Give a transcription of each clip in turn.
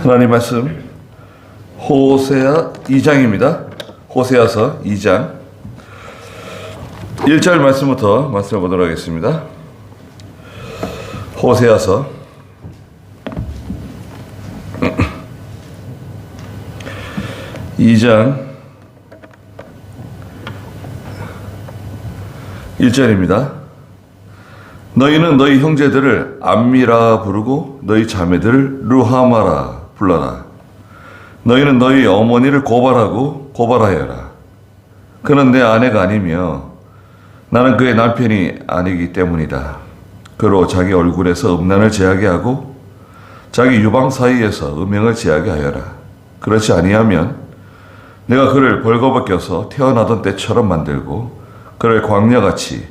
하나님 말씀 호세아 2장입니다. 호세아서 2장 1절 말씀부터 말씀해 보도록 하겠습니다. 호세아서 2장 1절입니다. 너희는 너희 형제들을 암미라 부르고 너희 자매들을 루하마라 불러라. 너희는 너희 어머니를 고발하여라. 그는 내 아내가 아니며 나는 그의 남편이 아니기 때문이다. 그로 자기 얼굴에서 음란을 제하게 하고 자기 유방 사이에서 음행을 제하게 하여라. 그렇지 아니하면 내가 그를 벌거벗겨서 태어나던 때처럼 만들고 그를 광야같이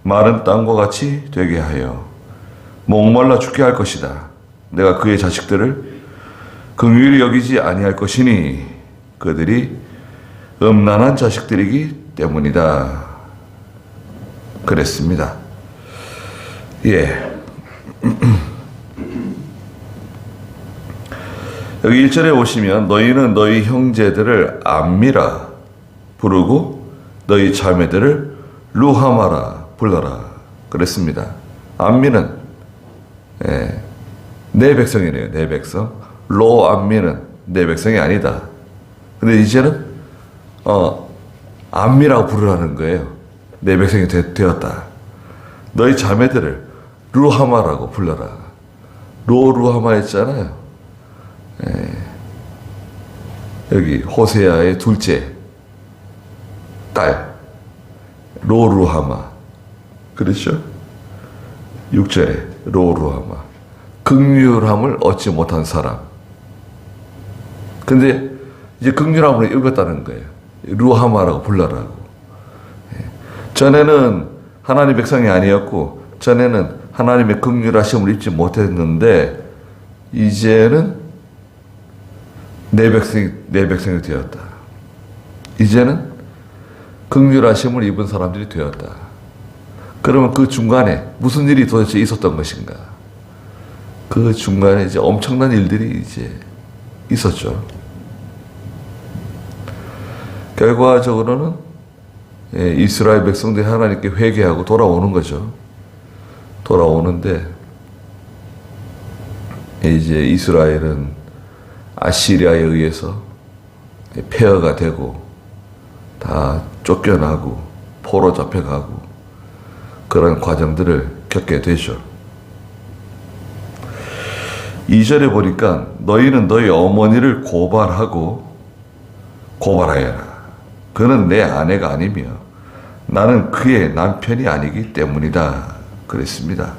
마른 땅과 같이 되게 하여 목말라 죽게 할 것이다. 내가 그의 자식들을 긍휼히 여기지 아니할 것이니 그들이 음란한 자식들이기 때문이다. 그랬습니다. 여기 1절에 보시면 너희는 너희 형제들을 암미라 부르고 너희 자매들을 루하마라 불러라 그랬습니다. 암미는 내 백성이래요. 내 백성. 로 암미는 내 백성이 아니다. 근데 이제는 암미라고 부르라는 거예요. 내 백성이 되었다. 너희 자매들을 루하마라고 불러라. 루하마 했잖아요. 여기 호세아의 둘째 딸 루하마 그렇죠? 6절에 루하마 긍휼함을 얻지 못한 사람. 근데 이제 긍휼함을 읽었다는 거예요. 루하마라고 불러라고. 전에는 하나님 백성이 아니었고 전에는 하나님의 긍휼하심을 입지 못했는데 이제는 내 백성이 되었다. 이제는 긍휼하심을 입은 사람들이 되었다. 그러면 그 중간에 무슨 일이 도대체 있었던 것인가? 그 중간에 이제 엄청난 일들이 이제 있었죠. 결과적으로는 이스라엘 백성들이 하나님께 회개하고 돌아오는 거죠. 돌아오는데 이제 이스라엘은 아시리아에 의해서 폐허가 되고 다 쫓겨나고 포로 잡혀가고 그런 과정들을 겪게 되죠. 2절에 보니까 너희는 너희 어머니를 고발하여라. 그는 내 아내가 아니며 나는 그의 남편이 아니기 때문이다. 그랬습니다.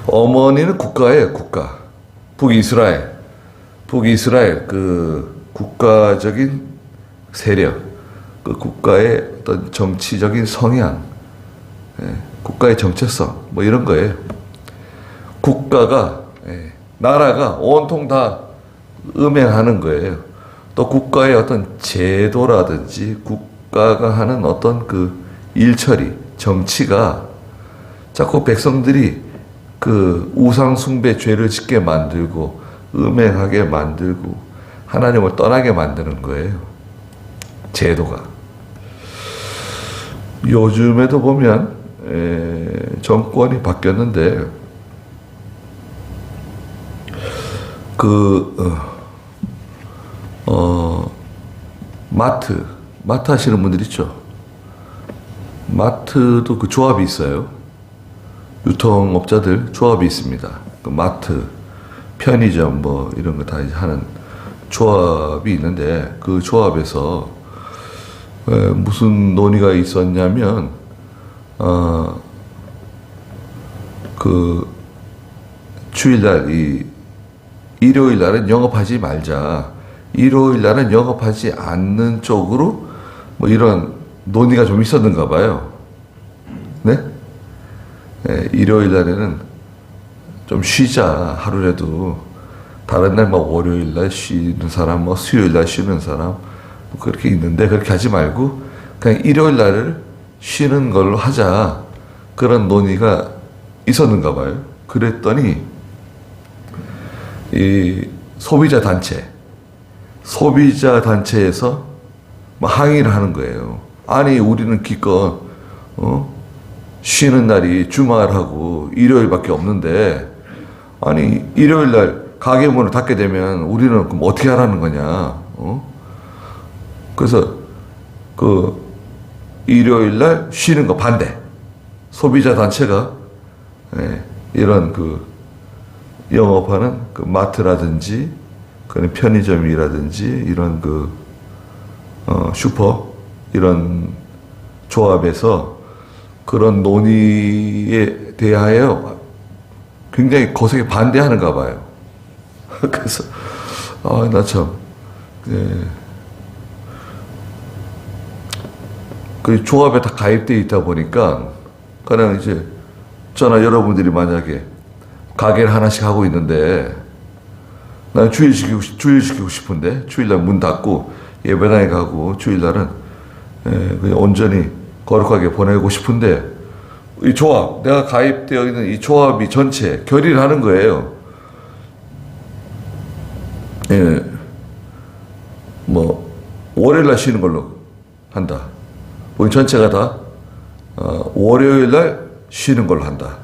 어머니는 국가예요. 국가. 북이스라엘 그 국가적인 세력, 그 국가의 어떤 정치적인 성향, 국가의 정체성 뭐 이런 거예요. 국가가 나라가 온통 다 음행하는 거예요. 또 국가의 어떤 제도라든지 국가가 하는 어떤 그 일처리, 정치가 자꾸 백성들이 그 우상 숭배 죄를 짓게 만들고 음행하게 만들고 하나님을 떠나게 만드는 거예요. 제도가. 요즘에도 보면 정권이 바뀌었는데 마트 하시는 분들 있죠. 마트도 그 조합이 있어요. 유통업자들 조합이 있습니다. 그 마트, 편의점 뭐 이런 거 다 하는 조합이 있는데 그 조합에서 무슨 논의가 있었냐면 그 주일날 일요일 날은 영업하지 말자. 일요일 날은 영업하지 않는 쪽으로 뭐 이런 논의가 좀 있었는가 봐요. 네? 일요일 날에는 좀 쉬자. 하루라도. 다른 날 뭐 월요일 날 쉬는 사람, 뭐 수요일 날 쉬는 사람 뭐 그렇게 있는데 그렇게 하지 말고 그냥 일요일 날을 쉬는 걸로 하자. 그런 논의가 있었는가 봐요. 그랬더니 이 소비자 단체에서 막 항의를 하는 거예요. 아니 우리는 기껏 쉬는 날이 주말하고 일요일밖에 없는데 아니 일요일 날 가게 문을 닫게 되면 우리는 그럼 어떻게 하라는 거냐? 그래서 그 일요일 날 쉬는 거 반대. 소비자 단체가 이런 그 영업하는 그 마트라든지 그런 편의점이라든지 이런 그 슈퍼 이런 조합에서 그런 논의에 대하여 굉장히 거세게 반대하는가 봐요. 그래서 나 참 그 조합에 다 가입되어 있다 보니까 그냥 이제 저나 여러분들이 만약에 가게를 하나씩 하고 있는데 난 주일시키고 싶은데 주일날 문 닫고 예배당에 가고 주일날은 그냥 온전히 거룩하게 보내고 싶은데 이 조합, 내가 가입되어 있는 이 조합이 전체 결의를 하는 거예요. 뭐 월요일날 쉬는 걸로 한다. 우리 전체가 다 월요일날 쉬는 걸로 한다.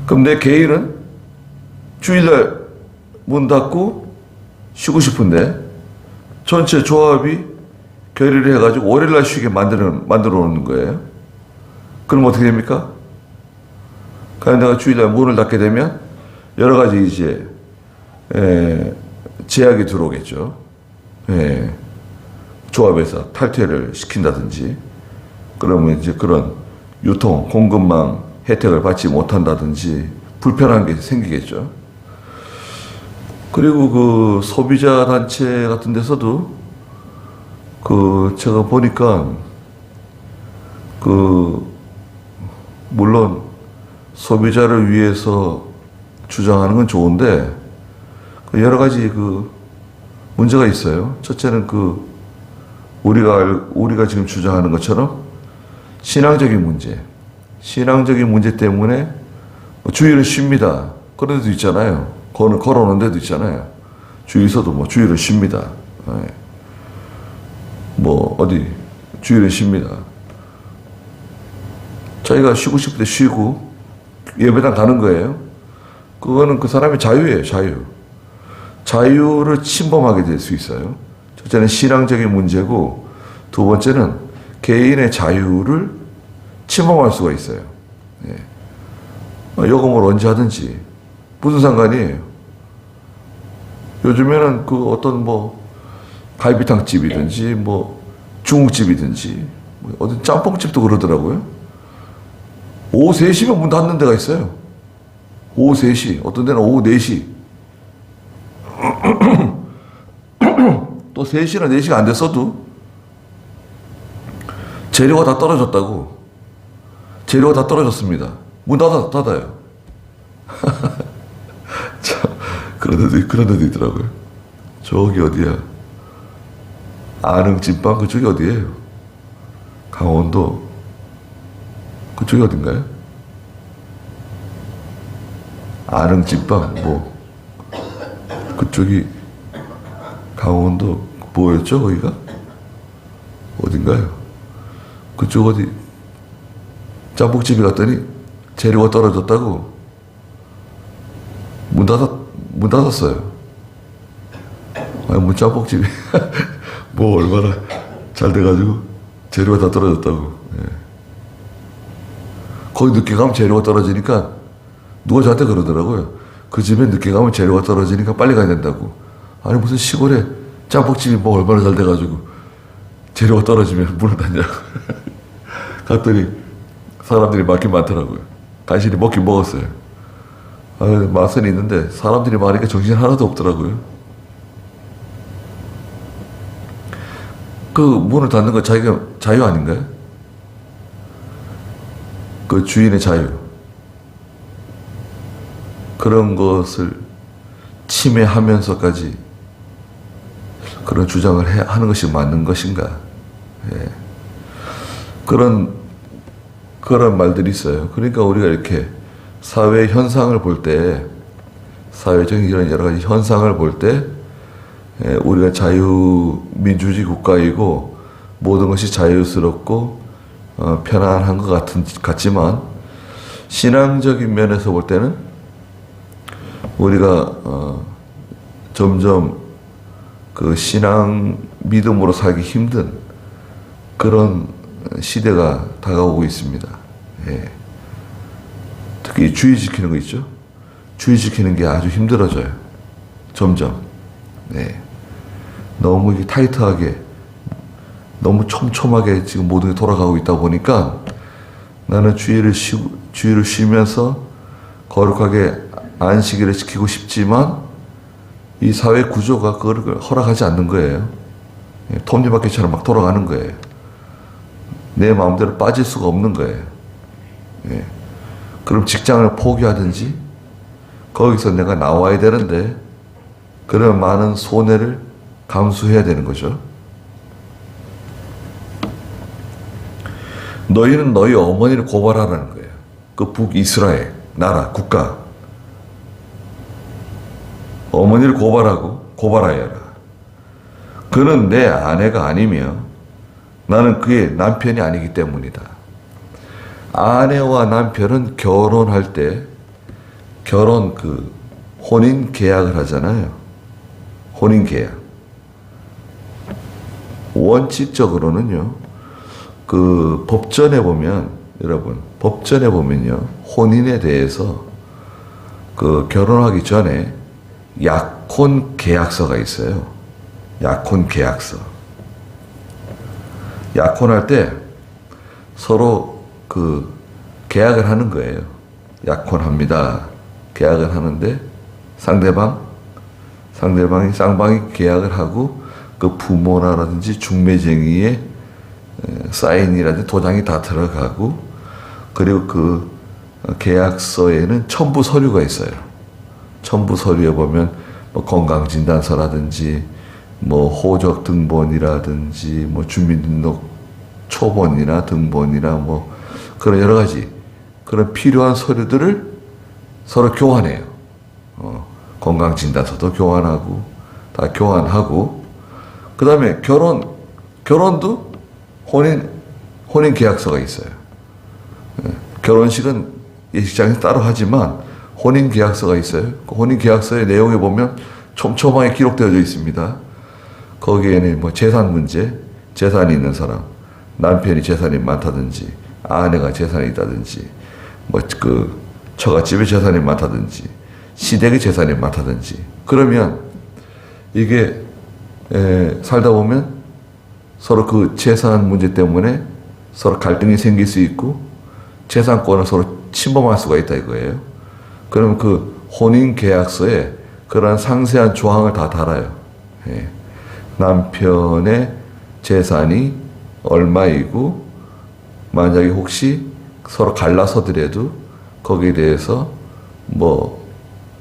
그럼 내 개인은 주일날 문 닫고 쉬고 싶은데 전체 조합이 결의를 해가지고 월요일날 쉬게 만들어 놓는 거예요. 그럼 어떻게 됩니까? 그냥 내가 주일날 문을 닫게 되면 여러 가지 이제 제약이 들어오겠죠. 조합에서 탈퇴를 시킨다든지 그러면 이제 그런 유통, 공급망 혜택을 받지 못한다든지 불편한 게 생기겠죠. 그리고 그 소비자 단체 같은 데서도 그 제가 보니까 그 물론 소비자를 위해서 주장하는 건 좋은데 그 여러 가지 그 문제가 있어요. 첫째는 그 우리가 지금 주장하는 것처럼 신앙적인 문제 때문에 주일은 쉽니다. 그런 데도 있잖아요. 걸어놓은 데도 있잖아요. 주일서도 뭐 주일은 쉽니다. 뭐 어디 주일은 쉽니다. 자기가 쉬고 싶을 때 쉬고 예배당 가는 거예요. 그거는 그 사람의 자유예요. 자유를 침범하게 될 수 있어요. 첫째는 신앙적인 문제고 두 번째는 개인의 자유를 침범할 수가 있어요. 요금을 언제 하든지 무슨 상관이에요. 요즘에는 그 어떤 뭐 갈비탕집이든지 뭐 중국집이든지 어떤 짬뽕집도 그러더라고요. 오후 3시면 문 닫는 데가 있어요. 오후 3시, 어떤 데는 오후 4시. 또 3시나 4시가 안 됐어도 재료가 다 떨어졌다고. 재료가 다 떨어졌습니다. 문 닫아요. 참, 그런 데도 있더라고요. 저기 어디야? 안흥찐빵 그쪽이 어디예요? 강원도 그쪽이 어딘가요? 안흥찐빵 뭐 그쪽이 강원도 뭐였죠 거기가? 어딘가요? 그쪽 어디 짬뽕집에 갔더니 재료가 떨어졌다고 문 닫았어요. 아니 뭐 짬뽕집이 뭐 얼마나 잘 돼가지고 재료가 다 떨어졌다고. 거기 늦게 가면 재료가 떨어지니까 누가 저한테 그러더라고요. 그 집에 늦게 가면 재료가 떨어지니까 빨리 가야 된다고. 아니 무슨 시골에 짬뽕집이 뭐 얼마나 잘 돼가지고 재료가 떨어지면 문을 닫냐고. 갔더니 사람들이 많긴 많더라고요. 간신히 먹긴 먹었어요. 맛은 있는데 사람들이 많으니까 정신 하나도 없더라고요. 그 문을 닫는 거 자기가 자유 아닌가요? 그 주인의 자유. 그런 것을 침해하면서까지 그런 주장을 하는 것이 맞는 것인가? 그런 말들이 있어요. 그러니까 우리가 이렇게 사회 현상을 볼 때 사회적인 이런 여러 가지 현상을 볼 때 우리가 자유민주주의 국가이고 모든 것이 자유스럽고 편안한 것 같지만 신앙적인 면에서 볼 때는 우리가 점점 그 신앙 믿음으로 살기 힘든 그런 시대가 다가오고 있습니다. 예. 특히 주의 지키는 거 있죠? 주의 지키는 게 아주 힘들어져요. 점점. 네. 너무 이게 타이트하게, 너무 촘촘하게 지금 모든 게 돌아가고 있다 보니까 나는 주의를 쉬면서 거룩하게 안식일을 지키고 싶지만 이 사회 구조가 그걸 허락하지 않는 거예요. 톱니바퀴처럼 막 돌아가는 거예요. 내 마음대로 빠질 수가 없는 거예요. 예. 그럼 직장을 포기하든지 거기서 내가 나와야 되는데 그런 많은 손해를 감수해야 되는 거죠. 너희는 너희 어머니를 고발하라는 거예요. 그 북이스라엘 나라 국가 어머니를 고발하여라. 그는 내 아내가 아니며 나는 그의 남편이 아니기 때문이다. 아내와 남편은 결혼할 때 혼인 계약을 하잖아요. 혼인 계약. 원칙적으로는요. 그 법전에 보면 여러분 법전에 보면요. 혼인에 대해서 그 결혼하기 전에 약혼 계약서가 있어요. 약혼 계약서. 약혼할 때 서로 그 계약을 하는 거예요. 약혼합니다. 계약을 하는데 쌍방이 계약을 하고 그 부모라든지 중매쟁이의 사인이라든지 도장이 다 들어가고 그리고 그 계약서에는 첨부 서류가 있어요. 첨부 서류에 보면 뭐 건강진단서라든지 뭐 호적 등본이라든지 뭐 주민등록 초본이나 등본이나 뭐 그런 여러 가지 그런 필요한 서류들을 서로 교환해요. 건강진단서도 교환하고 다 교환하고 그 다음에 결혼도 혼인 계약서가 있어요. 결혼식은 예식장에서 따로 하지만 혼인 계약서가 있어요. 그 혼인 계약서의 내용에 보면 촘촘하게 기록되어져 있습니다. 거기에는 뭐 재산 문제, 재산이 있는 사람, 남편이 재산이 많다든지, 아내가 재산이 있다든지, 뭐 그 처갓집에 재산이 많다든지, 시댁의 재산이 많다든지, 그러면 이게 살다 보면 서로 그 재산 문제 때문에 서로 갈등이 생길 수 있고 재산권을 서로 침범할 수가 있다 이거예요. 그러면 그 혼인 계약서에 그러한 상세한 조항을 다 달아요. 예. 남편의 재산이 얼마이고 만약에 혹시 서로 갈라서더라도 거기에 대해서 뭐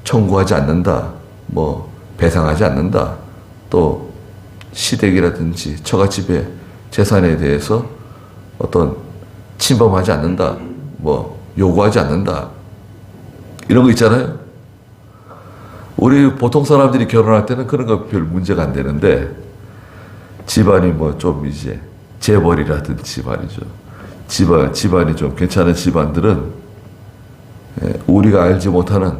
청구하지 않는다, 뭐 배상하지 않는다, 또 시댁이라든지 처갓집의 재산에 대해서 어떤 침범하지 않는다, 뭐 요구하지 않는다, 이런 거 있잖아요. 우리 보통 사람들이 결혼할 때는 그런 거 별 문제가 안 되는데 집안이 뭐 좀 이제 재벌이라든지 말이죠. 집안이 좀 괜찮은 집안들은 우리가 알지 못하는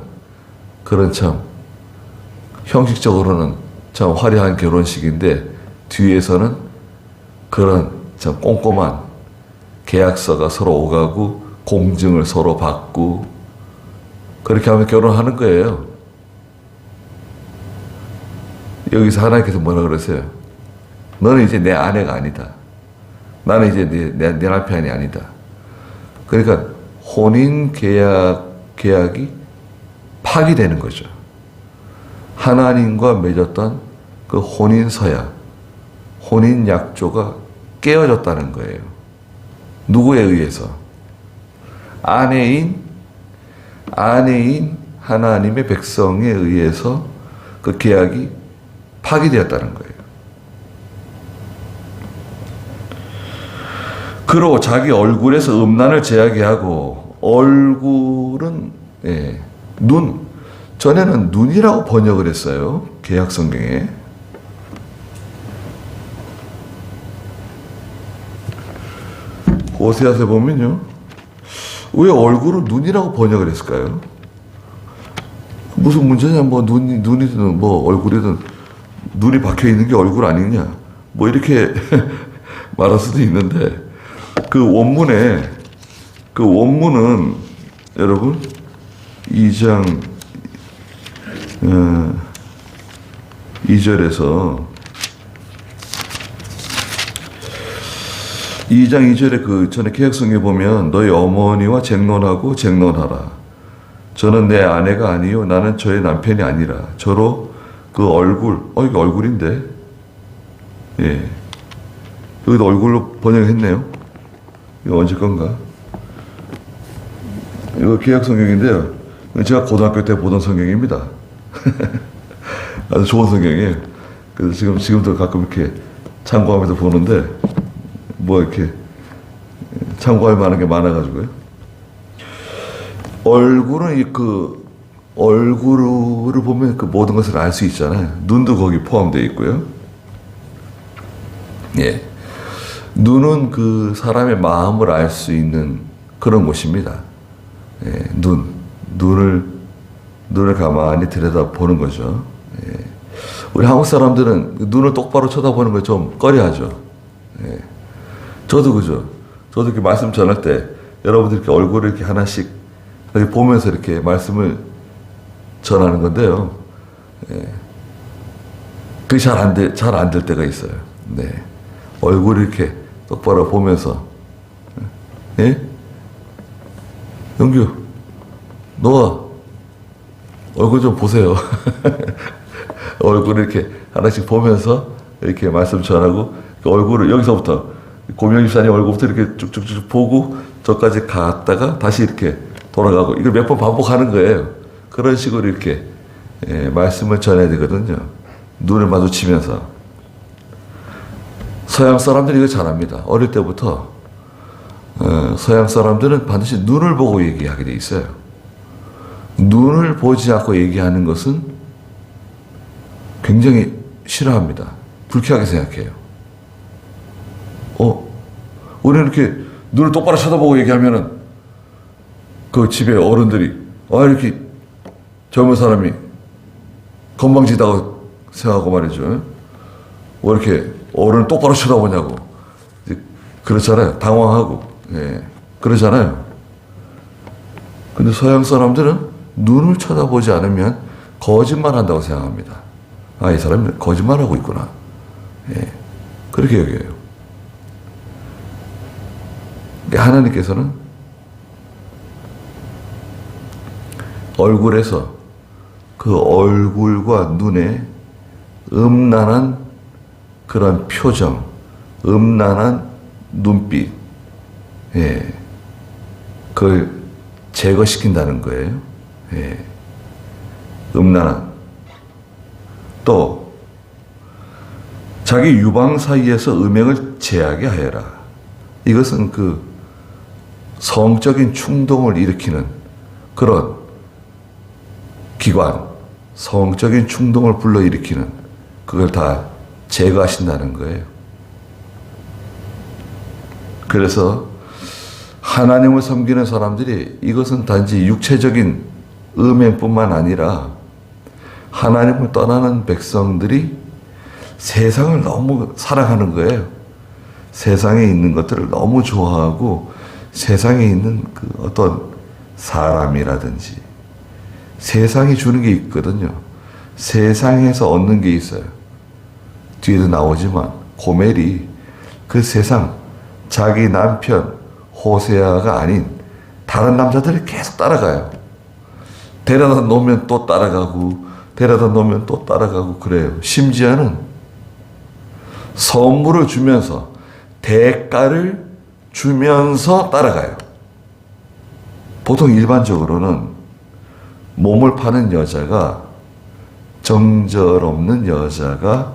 그런 참 형식적으로는 참 화려한 결혼식인데 뒤에서는 그런 참 꼼꼼한 계약서가 서로 오가고 공증을 서로 받고 그렇게 하면 결혼하는 거예요. 여기서 하나님께서 뭐라 그러세요? 너는 이제 내 아내가 아니다. 나는 이제 내 남편이 아니다. 그러니까 혼인 계약이 파기되는 거죠. 하나님과 맺었던 그 혼인 서약, 혼인 약조가 깨어졌다는 거예요. 누구에 의해서? 아내인 하나님의 백성에 의해서 그 계약이 파기되었다는 거예요. 그러고 자기 얼굴에서 음란을 제하게 하고 얼굴은 눈 전에는 눈이라고 번역을 했어요. 개약 성경에. 호세아서에 보면요. 왜 얼굴을 눈이라고 번역을 했을까요? 무슨 문제냐? 뭐 눈이든 뭐 얼굴이든 눈이 박혀 있는 게 얼굴 아니냐? 뭐 이렇게 말할 수도 있는데 그 원문은 여러분 2장 2절에서 2장 2절에 그 전에 개혁성에 보면 너희 어머니와 쟁론하고 쟁론하라. 저는 내 아내가 아니요 나는 저의 남편이 아니라 저로 그 얼굴 이게 얼굴인데 예 여기도 얼굴로 번역했네요. 이거 언제 건가? 이거 개혁성경인데요. 제가 고등학교 때 보던 성경입니다. 아주 좋은 성경이에요. 그래서 지금도 가끔 이렇게 참고하면서 보는데 뭐 이렇게 참고할 만한 게 많아가지고요. 얼굴은 얼굴을 보면 그 모든 것을 알 수 있잖아요. 눈도 거기 포함되어 있고요. 예. 눈은 그 사람의 마음을 알 수 있는 그런 곳입니다. 예. 눈을 가만히 들여다 보는 거죠. 예. 우리 한국 사람들은 눈을 똑바로 쳐다보는 걸 좀 꺼려하죠. 예. 저도 그죠. 저도 이렇게 말씀 전할 때 여러분들 이렇게 얼굴을 이렇게 하나씩 이렇게 보면서 이렇게 말씀을 전하는 건데요. 예. 그게 잘 안 될 때가 있어요. 네. 얼굴을 이렇게 똑바로 보면서, 예? 영규, 너가 얼굴 좀 보세요. 얼굴을 이렇게 하나씩 보면서 이렇게 말씀 전하고, 그 얼굴을 여기서부터, 고명 집사님 얼굴부터 이렇게 쭉쭉쭉 보고, 저까지 갔다가 다시 이렇게 돌아가고, 이걸 몇 번 반복하는 거예요. 그런 식으로 이렇게, 예, 말씀을 전해야 되거든요. 눈을 마주치면서. 서양 사람들이 이거 잘합니다. 어릴 때부터 서양 사람들은 반드시 눈을 보고 얘기하게 돼 있어요. 눈을 보지 않고 얘기하는 것은 굉장히 싫어합니다. 불쾌하게 생각해요. 우리는 이렇게 눈을 똑바로 쳐다보고 얘기하면은 그 집에 어른들이 이렇게 젊은 사람이 건방지다고 생각하고 말이죠. 왜 이렇게 어른을 똑바로 쳐다보냐고. 그렇잖아요. 당황하고. 예. 그러잖아요. 근데 서양 사람들은 눈을 쳐다보지 않으면 거짓말 한다고 생각합니다. 이 사람이 거짓말하고 있구나. 예. 그렇게 여겨요. 하나님께서는 얼굴에서 그 얼굴과 눈에 음란한 그런 표정, 음란한 눈빛, 예, 그걸 제거시킨다는 거예요. 예, 음란한. 또 자기 유방 사이에서 음행을 제하게 하여라. 이것은 그 성적인 충동을 일으키는 그런 기관, 성적인 충동을 불러일으키는 그걸 다 제거하신다는 거예요. 그래서 하나님을 섬기는 사람들이 이것은 단지 육체적인 음행뿐만 아니라 하나님을 떠나는 백성들이 세상을 너무 사랑하는 거예요. 세상에 있는 것들을 너무 좋아하고 세상에 있는 그 어떤 사람이라든지 세상이 주는 게 있거든요. 세상에서 얻는 게 있어요. 뒤에도 나오지만 고멜이 그 세상 자기 남편 호세아가 아닌 다른 남자들을 계속 따라가요. 데려다 놓으면 또 따라가고 데려다 놓으면 또 따라가고 그래요. 심지어는 선물을 주면서 대가를 주면서 따라가요. 보통 일반적으로는 몸을 파는 여자가 정절없는 여자가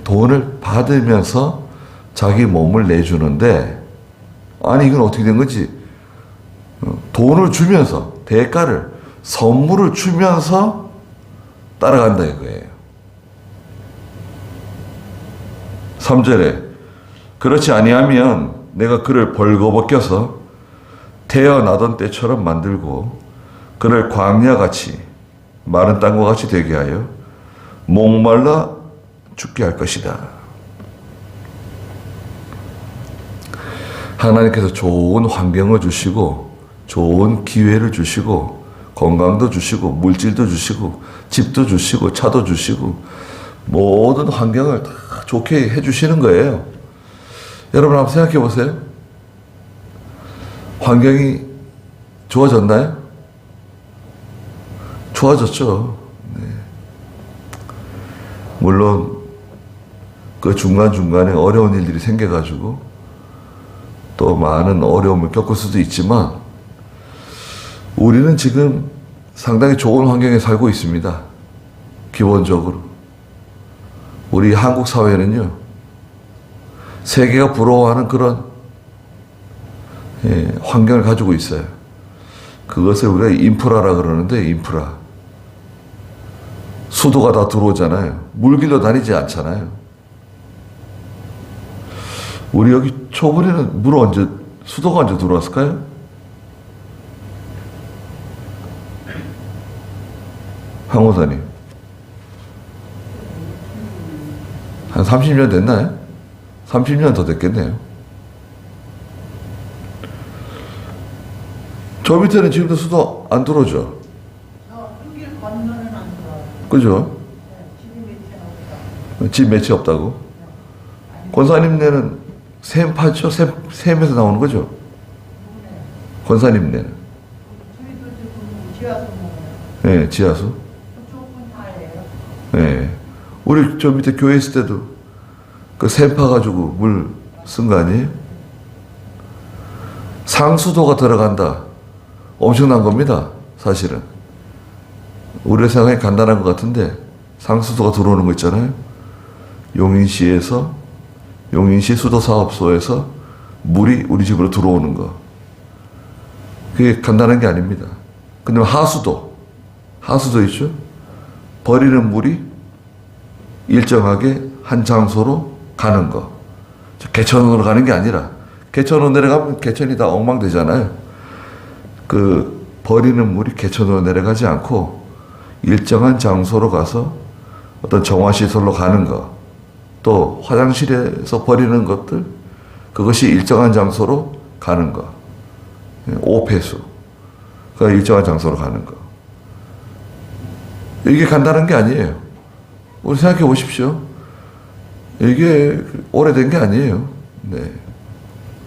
돈을 받으면서 자기 몸을 내주는데 아니 이건 어떻게 된 거지? 돈을 주면서 대가를 선물을 주면서 따라간다 이거예요. 3절에 그렇지 아니하면 내가 그를 벌거벗겨서 태어나던 때처럼 만들고 그를 광야같이 마른 땅과 같이 되게 하여 목말라 죽게 할 것이다. 하나님께서 좋은 환경을 주시고 좋은 기회를 주시고 건강도 주시고 물질도 주시고 집도 주시고 차도 주시고 모든 환경을 다 좋게 해주시는 거예요. 여러분 한번 생각해 보세요. 환경이 좋아졌나요? 좋아졌죠. 네. 물론 그 중간중간에 어려운 일들이 생겨가지고 또 많은 어려움을 겪을 수도 있지만 우리는 지금 상당히 좋은 환경에 살고 있습니다. 기본적으로. 우리 한국 사회는요, 세계가 부러워하는 그런 환경을 가지고 있어요. 그것을 우리가 인프라라 그러는데, 인프라. 수도가 다 들어오잖아요. 물길로 다니지 않잖아요. 우리 여기 초부리는 수도가 언제 들어왔을까요? 황호사님. 한 30년 됐나요? 30년 더 됐겠네요. 저 밑에는 지금도 수도 안 들어오죠? 여기 건너는 안 들어와요. 그죠? 네, 집이 몇 채나 없다. 집 몇채 없다고? 권사님네는 샘파죠? 샘에서 나오는 거죠? 권사님네는? 저희도 지금 지하수 먹어요. 네, 지하수. 그쪽은 다예요. 네. 우리 저 밑에 교회 있을 때도 그 샘 파가지고 물 쓴 거 아니에요? 상수도가 들어간다. 엄청난 겁니다. 사실은. 우리의 생각이 간단한 것 같은데 상수도가 들어오는 거 있잖아요. 용인시 수도사업소에서 물이 우리 집으로 들어오는 거. 그게 간단한 게 아닙니다. 근데 하수도 있죠? 버리는 물이 일정하게 한 장소로 가는 거. 개천으로 가는 게 아니라, 개천으로 내려가면 개천이 다 엉망되잖아요. 그 버리는 물이 개천으로 내려가지 않고 일정한 장소로 가서 어떤 정화시설로 가는 거, 또 화장실에서 버리는 것들, 그것이 일정한 장소로 가는 거, 오폐수, 그 일정한 장소로 가는 거. 이게 간단한 게 아니에요. 우리 생각해 보십시오. 이게 오래된 게 아니에요. 네.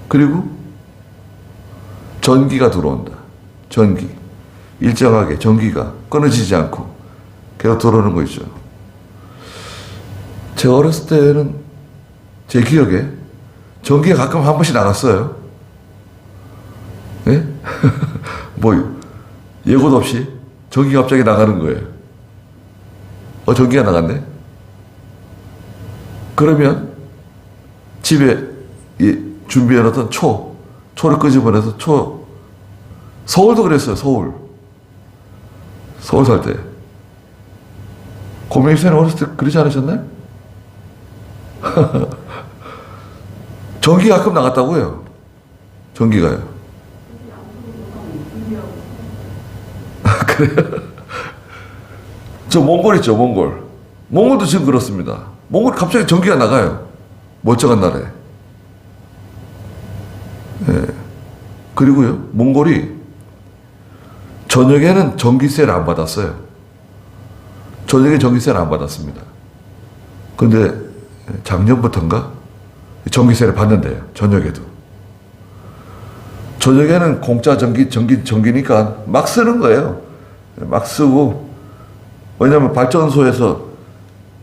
그리고 전기가 들어온다. 전기. 일정하게 전기가 끊어지지 않고 계속 들어오는 거 있죠. 제가 어렸을 때는 제 기억에 전기가 가끔 한 번씩 나갔어요. 예? 뭐 예고도 없이 전기가 갑자기 나가는 거예요. 전기가 나갔네? 그러면 집에 준비해놨던 초를 끄집어내서 서울도 그랬어요. 서울 살 때. 고명식사님 어렸을 때 그러지 않으셨나요? 전기가 가끔 나갔다고요. 전기가요. 그래요? 저 몽골 있죠, 몽골. 몽골도 지금 그렇습니다. 몽골 갑자기 전기가 나가요. 멀쩡한 날에. 예. 그리고요, 몽골이 저녁에는 전기세를 안 받았어요. 저녁에 전기세를 안 받았습니다. 근데 작년부터인가? 전기세를 받는데요, 저녁에도. 저녁에는 공짜 전기니까 막 쓰는 거예요. 막 쓰고. 왜냐면 발전소에서,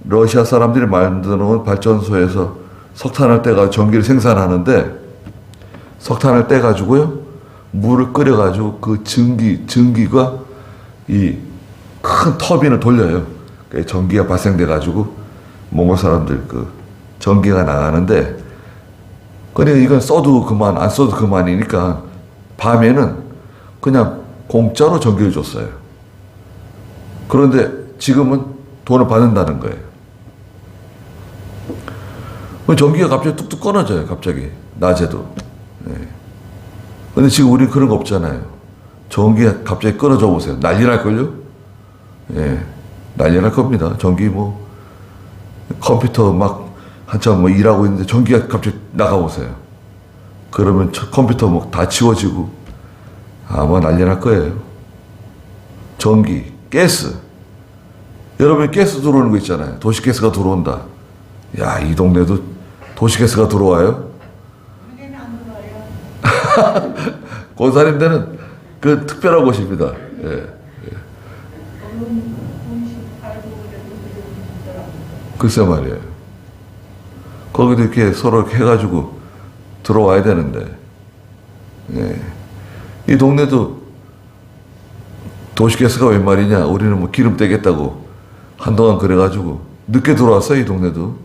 러시아 사람들이 만들어 놓은 발전소에서 석탄을 떼가 전기를 생산하는데, 석탄을 떼가지고요, 물을 끓여가지고 그 전기가 이 큰 터빈을 돌려요. 전기가 발생돼가지고 몽골 사람들 그 전기가 나가는데, 그러니까 이건 써도 그만, 안 써도 그만이니까 밤에는 그냥 공짜로 전기를 줬어요. 그런데 지금은 돈을 받는다는 거예요. 전기가 갑자기 뚝뚝 끊어져요. 갑자기 낮에도. 근데 지금 우리는 그런 거 없잖아요. 전기가 갑자기 끊어져 보세요. 난리 날걸요? 난리 날 겁니다. 전기 뭐 컴퓨터 막 한참 뭐 일하고 있는데 전기가 갑자기 나가보세요. 그러면 컴퓨터 뭐 다 지워지고 아마 난리 날 거예요. 전기, 가스. 여러분 가스 들어오는 거 있잖아요. 도시가스가 들어온다. 야, 이 동네도 도시가스가 들어와요? 여기는 안 들어와요. 권사님들은 그 특별한 곳입니다. 음식 팔고 그래도 그러더라고요. 글쎄 말이에요. 거기도 이렇게 서로 이렇게 해가지고 들어와야 되는데, 이 동네도 도시가스가 웬 말이냐, 우리는 뭐 기름 떼겠다고 한동안 그래가지고 늦게 들어왔어요, 이 동네도.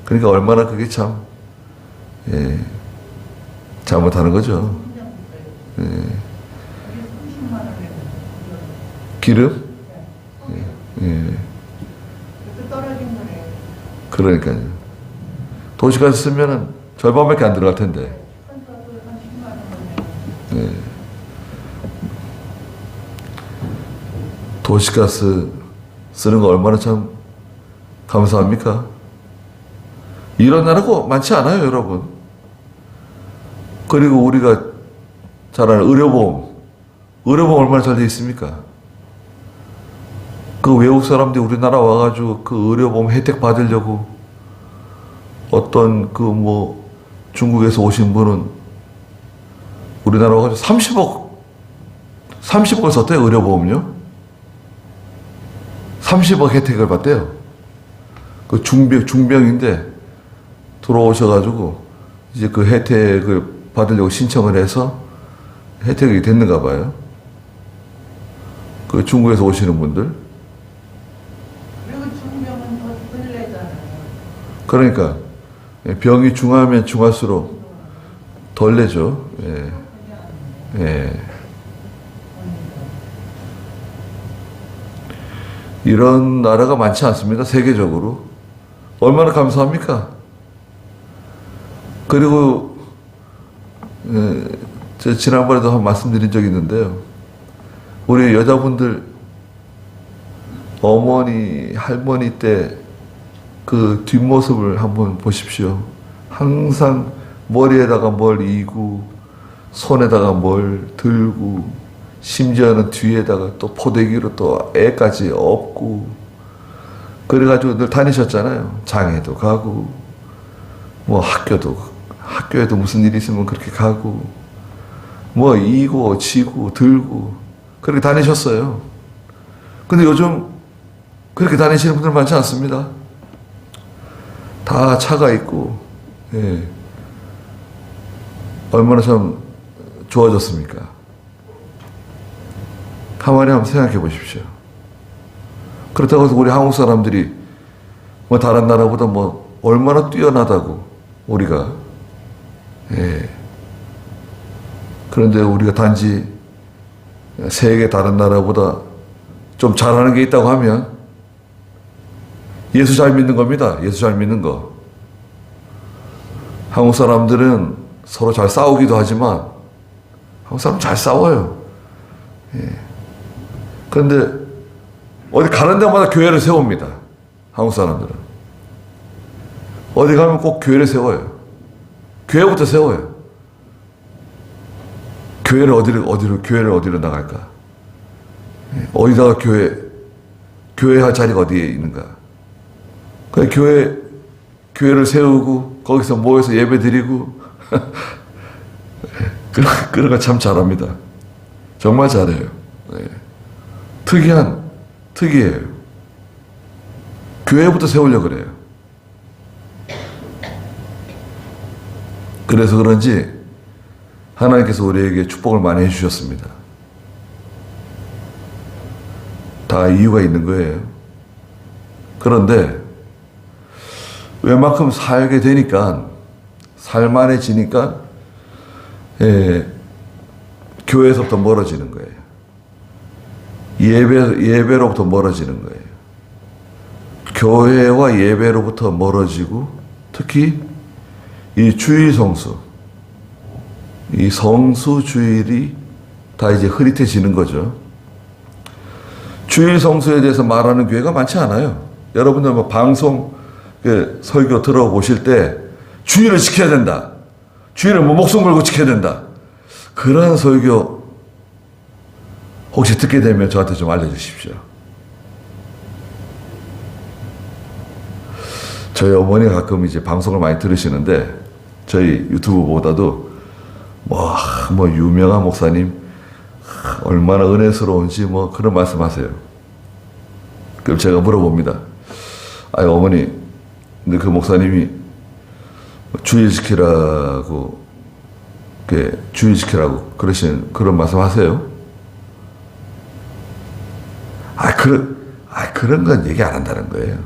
그러니까 얼마나 그게 참, 잘못하는 거죠. 그냥 있어요. 여기 30만 원에 기름? 그래서 떨어진 거래요. 그러니까요. 도시가스 쓰면은 절반밖에 안 들어갈 텐데. 한가도 한 10만 원 원에. 도시가스 쓰는 거 얼마나 참 감사합니까? 이런 나라가 많지 않아요, 여러분. 그리고 우리가 잘 아는 의료보험 얼마나 잘 돼 있습니까? 그 외국 사람들이 우리나라 와가지고 그 의료보험 혜택 받으려고 어떤 그 뭐 중국에서 오신 분은 우리나라 와가지고 30억을 썼대요, 의료보험요. 30억 혜택을 받대요. 그 중병인데 들어오셔가지고 이제 그 혜택을 받으려고 신청을 해서 혜택이 됐는가 봐요. 그 중국에서 오시는 분들. 그리고 중병은 더 들래잖아요. 그러니까 병이 중하면 중할수록 덜 내죠. 이런 나라가 많지 않습니다. 세계적으로. 얼마나 감사합니까? 그리고 제가 지난번에도 한 말씀드린 적이 있는데요. 우리 여자분들 어머니, 할머니 때 그 뒷모습을 한번 보십시오. 항상 머리에다가 뭘 이고 손에다가 뭘 들고 심지어는 뒤에다가 또 포대기로 또 애까지 업고 그래가지고 늘 다니셨잖아요. 장에도 가고 뭐 학교에도 무슨 일 있으면 그렇게 가고 뭐 이고 지고 들고 그렇게 다니셨어요. 근데 요즘 그렇게 다니시는 분들 많지 않습니다. 다 차가 있고 얼마나 참 좋아졌습니까? 가만히 한번 생각해 보십시오. 그렇다고 해서 우리 한국 사람들이 뭐 다른 나라보다 뭐 얼마나 뛰어나다고 우리가 그런데 우리가 단지 세계 다른 나라보다 좀 잘하는 게 있다고 하면 예수 잘 믿는 겁니다. 예수 잘 믿는 거. 한국 사람들은 서로 잘 싸우기도 하지만 한국 사람 잘 싸워요. 그런데 어디 가는 데마다 교회를 세웁니다. 한국 사람들은. 어디 가면 꼭 교회를 세워요. 교회부터 세워요. 교회를 어디로 나갈까? 어디다가 교회 할 자리가 어디에 있는가? 그 교회를 세우고 거기서 모여서 예배 드리고 그런 거 참 잘합니다. 정말 잘해요. 특이해요. 교회부터 세우려고 그래요. 그래서 그런지 하나님께서 우리에게 축복을 많이 해주셨습니다. 다 이유가 있는 거예요. 그런데 웬만큼 살게 되니까 살만해지니까 교회에서부터 멀어지는 거예요. 예배로부터 멀어지는 거예요. 교회와 예배로부터 멀어지고, 특히 이 주일 성수, 이 성수 주일이 다 이제 흐릿해지는 거죠. 주일 성수에 대해서 말하는 교회가 많지 않아요. 여러분들 뭐 방송 설교 들어보실 때 주일을 지켜야 된다. 주일을 뭐 목숨 걸고 지켜야 된다. 그런 설교 혹시 듣게 되면 저한테 좀 알려주십시오. 저희 어머니가 가끔 이제 방송을 많이 들으시는데 저희 유튜브보다도 뭐 유명한 목사님 얼마나 은혜스러운지 뭐 그런 말씀하세요. 그럼 제가 물어봅니다. 아니 어머니, 근데 그 목사님이 주일 지키라고 그러신 그런 말씀하세요? 그런 건 얘기 안 한다는 거예요.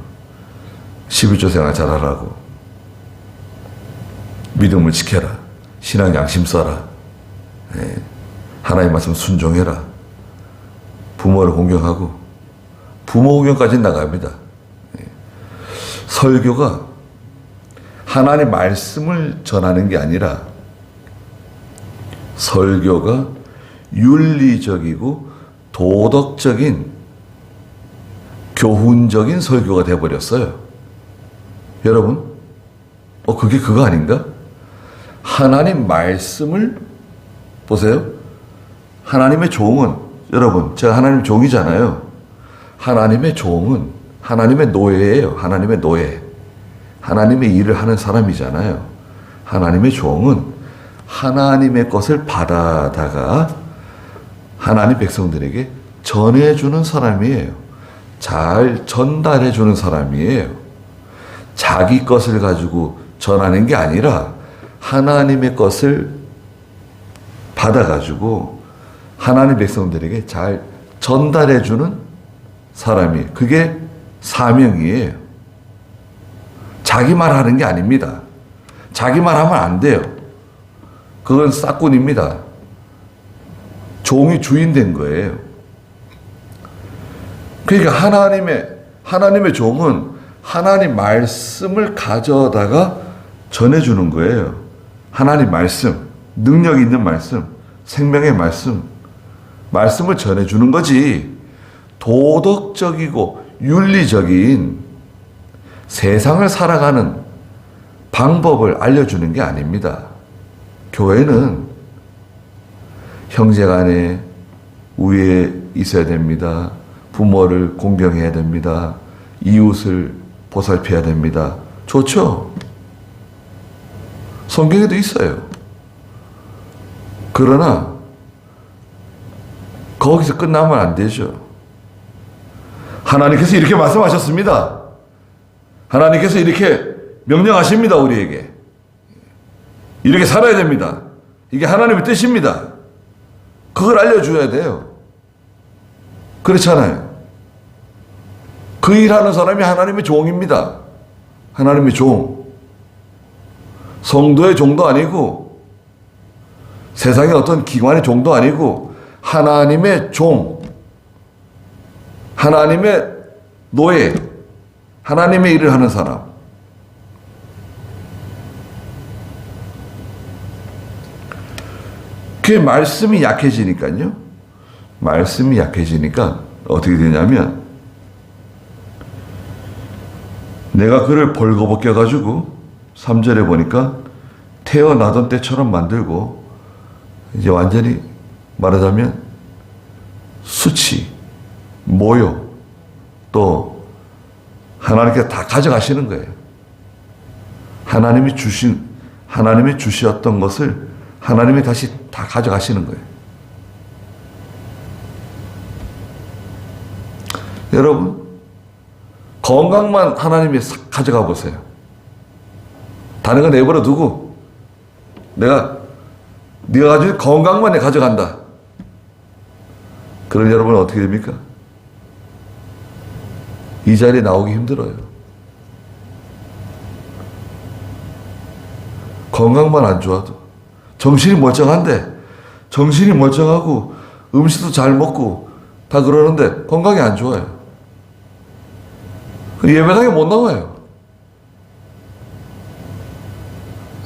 11조 생활 잘하라고, 믿음을 지켜라, 신앙 양심 써라, 하나님 말씀 순종해라, 부모를 공경하고, 부모 공경까지 나갑니다. 설교가 하나님 말씀을 전하는 게 아니라 설교가 윤리적이고 도덕적인 교훈적인 설교가 돼버렸어요. 여러분, 그게 그거 아닌가? 하나님 말씀을 보세요. 하나님의 종은, 여러분, 제가 하나님 종이잖아요. 하나님의 종은 하나님의 노예예요. 하나님의 노예. 하나님의 일을 하는 사람이잖아요. 하나님의 종은 하나님의 것을 받아다가 하나님 백성들에게 전해주는 사람이에요. 잘 전달해주는 사람이에요. 자기 것을 가지고 전하는 게 아니라 하나님의 것을 받아가지고 하나님 백성들에게 잘 전달해주는 사람이, 그게 사명이에요. 자기 말하는 게 아닙니다. 자기 말하면 안 돼요. 그건 싹군입니다. 종이 주인 된 거예요. 그러니까 하나님의 종은 하나님 말씀을 가져다가 전해주는 거예요. 하나님 말씀, 능력 있는 말씀, 생명의 말씀을 전해주는 거지. 도덕적이고 윤리적인 세상을 살아가는 방법을 알려주는 게 아닙니다. 교회는 형제간에 우애에 있어야 됩니다. 부모를 공경해야 됩니다. 이웃을 보살펴야 됩니다. 좋죠? 성경에도 있어요. 그러나 거기서 끝나면 안 되죠. 하나님께서 이렇게 말씀하셨습니다. 하나님께서 이렇게 명령하십니다. 우리에게 이렇게 살아야 됩니다. 이게 하나님의 뜻입니다. 그걸 알려줘야 돼요. 그렇잖아요. 그 일하는 사람이 하나님의 종입니다. 하나님의 종. 성도의 종도 아니고 세상의 어떤 기관의 종도 아니고 하나님의 종, 하나님의 노예, 하나님의 일을 하는 사람. 그 말씀이 약해지니까요. 말씀이 약해지니까 어떻게 되냐면 내가 그를 벌거벗겨가지고 3절에 보니까 태어나던 때처럼 만들고 이제 완전히 말하자면 수치, 모욕, 또 하나님께서 다 가져가시는 거예요. 하나님이 주셨던 것을 하나님이 다시 다 가져가시는 거예요. 여러분, 건강만 하나님이 싹 가져가 보세요. 다른 거 내버려 두고 네가 가지고 건강만 내 가져간다. 그럼 여러분은 어떻게 됩니까? 이 자리에 나오기 힘들어요. 건강만 안 좋아도 정신이 멀쩡한데, 정신이 멀쩡하고 음식도 잘 먹고 다 그러는데 건강이 안 좋아요. 예배당에 못 나와요.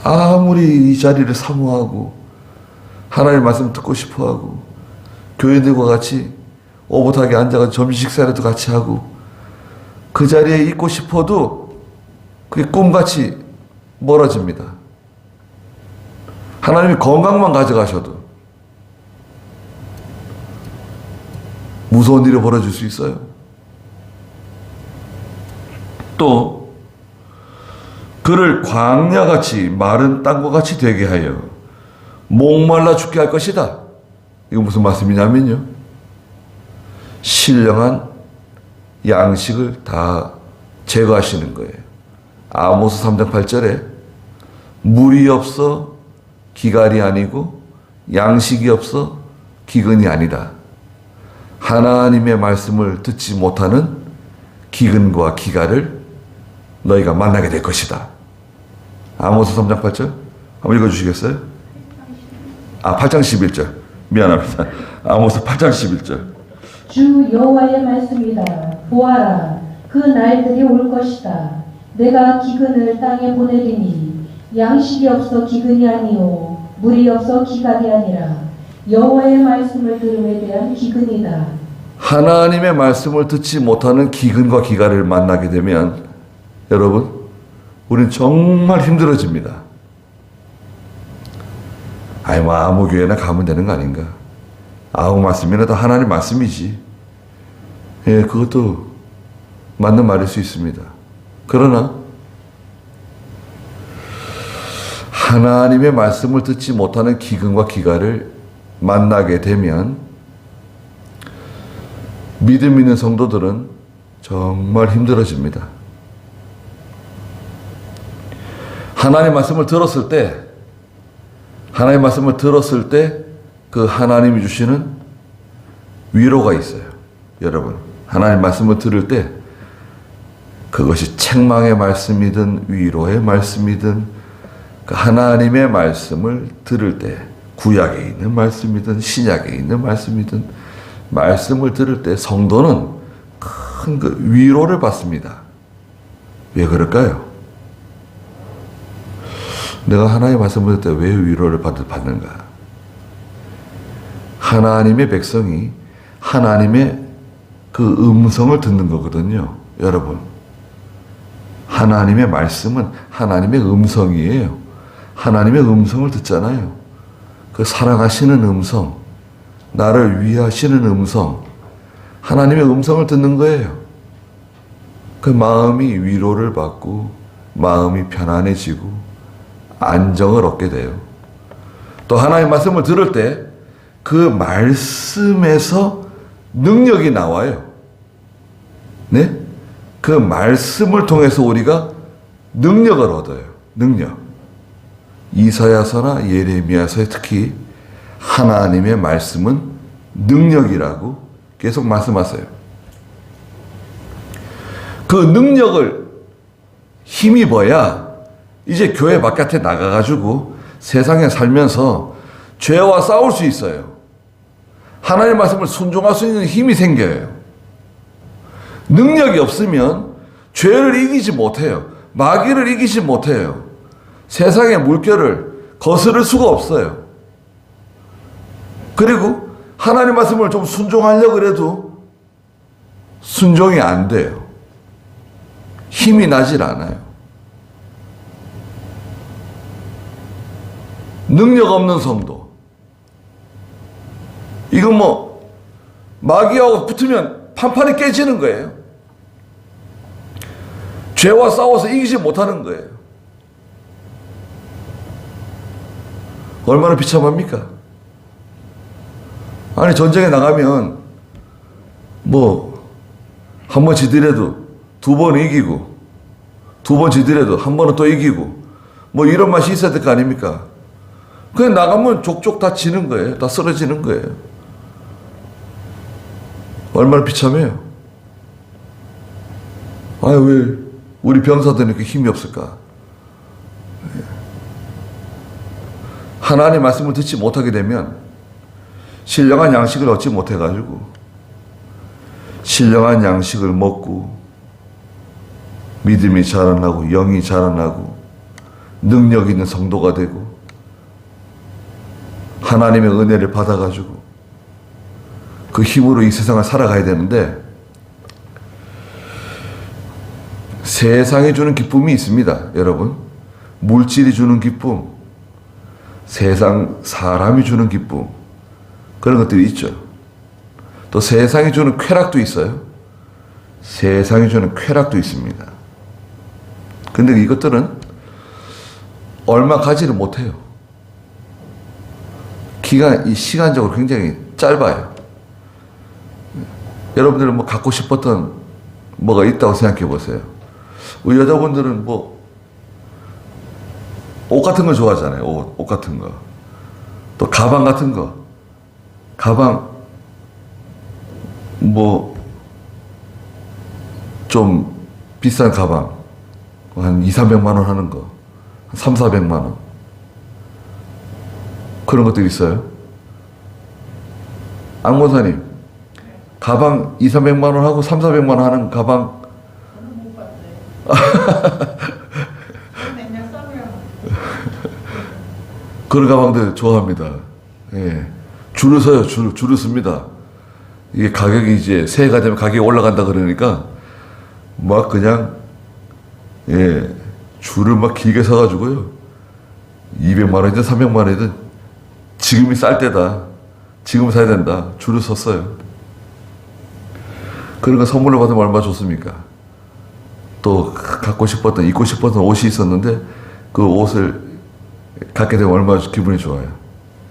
아무리 이 자리를 사모하고 하나님 말씀 듣고 싶어하고 교인들과 같이 오붓하게 앉아서 점심 식사라도 같이 하고 그 자리에 있고 싶어도 그게 꿈같이 멀어집니다. 하나님이 건강만 가져가셔도 무서운 일이 벌어질 수 있어요. 또 그를 광야같이 마른 땅과 같이 되게 하여 목말라 죽게 할 것이다. 이거 무슨 말씀이냐면요, 신령한 양식을 다 제거하시는 거예요. 아모스 3장 8절에 물이 없어 기갈이 아니고 양식이 없어 기근이 아니다. 하나님의 말씀을 듣지 못하는 기근과 기갈을 너희가 만나게 될 것이다. 아모스 3장 8절 한번 읽어주시겠어요? 8장 11절 미안합니다. 아모스 8장 11절 주 여호와의 말씀이다. 보아라, 그 날들이 올 것이다. 내가 기근을 땅에 보내리니 양식이 없어 기근이 아니요 물이 없어 기갈이 아니라 여호와의 말씀을 들음에 대한 기근이다. 하나님의 말씀을 듣지 못하는 기근과 기갈을 만나게 되면 여러분, 우리는 정말 힘들어집니다. 아무 교회나 가면 되는 거 아닌가? 아무 말씀이나 다 하나님 말씀이지. 예, 그것도 맞는 말일 수 있습니다. 그러나 하나님의 말씀을 듣지 못하는 기근과 기갈을 만나게 되면 믿음 있는 성도들은 정말 힘들어집니다. 하나님의 말씀을 들었을 때 그 하나님이 주시는 위로가 있어요. 여러분, 하나님 말씀을 들을 때 그것이 책망의 말씀이든 위로의 말씀이든 그 하나님의 말씀을 들을 때 구약에 있는 말씀이든 신약에 있는 말씀이든 말씀을 들을 때 성도는 큰 그 위로를 받습니다. 왜 그럴까요? 내가 하나님의 말씀을 들을 때 왜 위로를 받는가? 하나님의 백성이 하나님의 그 음성을 듣는 거거든요. 여러분, 하나님의 말씀은 하나님의 음성이에요. 하나님의 음성을 듣잖아요. 그 사랑하시는 음성, 나를 위하시는 음성, 하나님의 음성을 듣는 거예요. 그 마음이 위로를 받고 마음이 편안해지고 안정을 얻게 돼요. 또 하나님의 말씀을 들을 때 그 말씀에서 능력이 나와요. 네? 그 말씀을 통해서 우리가 능력을 얻어요. 능력. 이사야서나 예레미야서에 특히 하나님의 말씀은 능력이라고 계속 말씀하세요. 그 능력을 힘입어야 이제 교회 바깥에 나가가지고 세상에 살면서 죄와 싸울 수 있어요. 하나님의 말씀을 순종할 수 있는 힘이 생겨요. 능력이 없으면 죄를 이기지 못해요. 마귀를 이기지 못해요. 세상의 물결을 거스를 수가 없어요. 그리고 하나님 말씀을 좀 순종하려고 해도 순종이 안 돼요. 힘이 나질 않아요. 능력 없는 성도. 이건 마귀하고 붙으면 판판이 깨지는 거예요. 죄와 싸워서 이기지 못하는 거예요. 얼마나 비참합니까? 아니, 전쟁에 나가면 한 번 지더라도 두 번 이기고, 두 번 지더라도 한 번은 또 이기고, 이런 맛이 있어야 될 거 아닙니까? 그냥 나가면 족족 다 지는 거예요. 다 쓰러지는 거예요. 얼마나 비참해요. 왜 우리 병사들은 이렇게 힘이 없을까? 하나님의 말씀을 듣지 못하게 되면 신령한 양식을 얻지 못해가지고 신령한 양식을 먹고 믿음이 자라나고 영이 자라나고 능력 있는 성도가 되고 하나님의 은혜를 받아가지고 그 힘으로 이 세상을 살아가야 되는데 세상이 주는 기쁨이 있습니다. 여러분, 물질이 주는 기쁨, 세상 사람이 주는 기쁨, 그런 것들이 있죠. 또 세상이 주는 쾌락도 있어요. 세상이 주는 쾌락도 있습니다. 근데 이것들은 얼마 가지를 못해요. 이 시간적으로 굉장히 짧아요. 여러분들은 뭐 갖고 싶었던 뭐가 있다고 생각해 보세요. 우리 여자분들은 뭐 옷 같은 거 좋아하잖아요. 옷 같은 거. 또 가방 같은 거. 가방 뭐 좀 비싼 가방 한 200~300만 원 하는 거. 한 300~400만 원. 그런 것들이 있어요. 앙모사님, 가방 200~300만 원 하고 300~400만 원 하는 가방 저는 못 봤어요. 맨날 써보려고. 그런 가방들 좋아합니다. 예. 줄을 서요. 줄을 씁니다. 이게 가격이 이제 새해가 되면 가격이 올라간다 그러니까 막 그냥 예, 줄을 막 길게 서가지고요. 200만 원이든 300만 원이든 지금이 쌀 때다. 지금 사야 된다. 줄을 섰어요. 그런 거 선물로 받으면 얼마나 좋습니까? 또 갖고 싶었던, 입고 싶었던 옷이 있었는데 그 옷을 갖게 되면 얼마나 기분이 좋아요.